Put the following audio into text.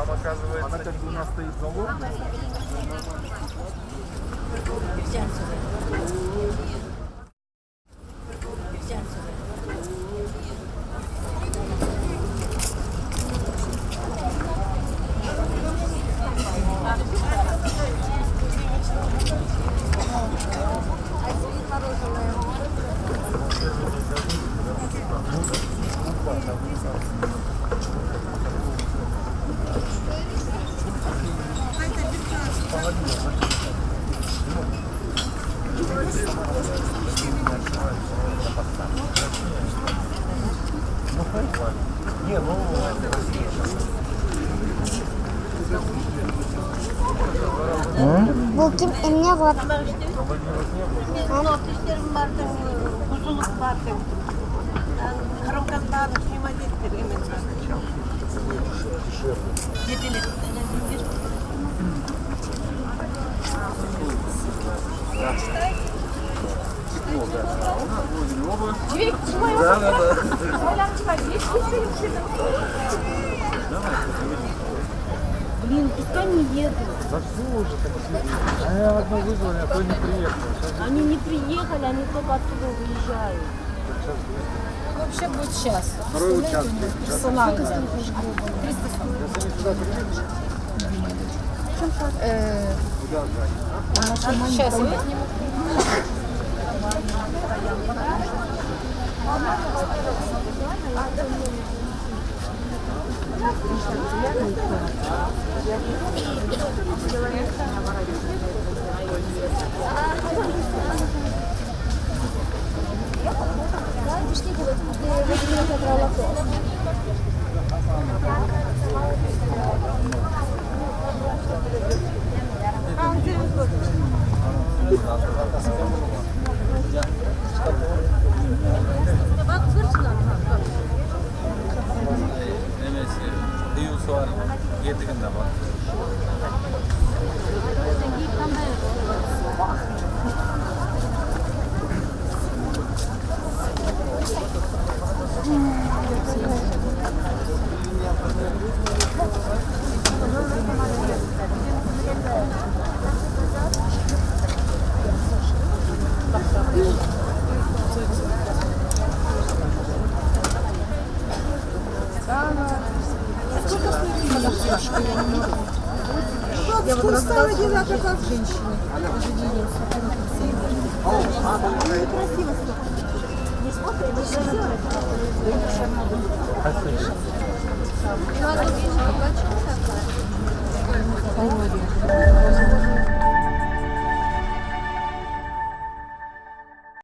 там оказывается... Она как бы у нас стоит залог. Bu kim? Emine var. Noktuşlarım vardı, huzurluk vardı. Karımkazlarını suyuma getirdim. Yediler. Дверь, чего я Блин, пускай не едут. Да что уже так? Они одно вызвали, а то не приехали. Они не приехали, они только оттуда выезжают. Вообще будет сейчас. Второй участок. Персонально. 300 Сейчас я сниму. Soğan 7 günde var. Я вот рассказывала, как женщины. Некрасиво столько. Не смотрим, не Спасибо.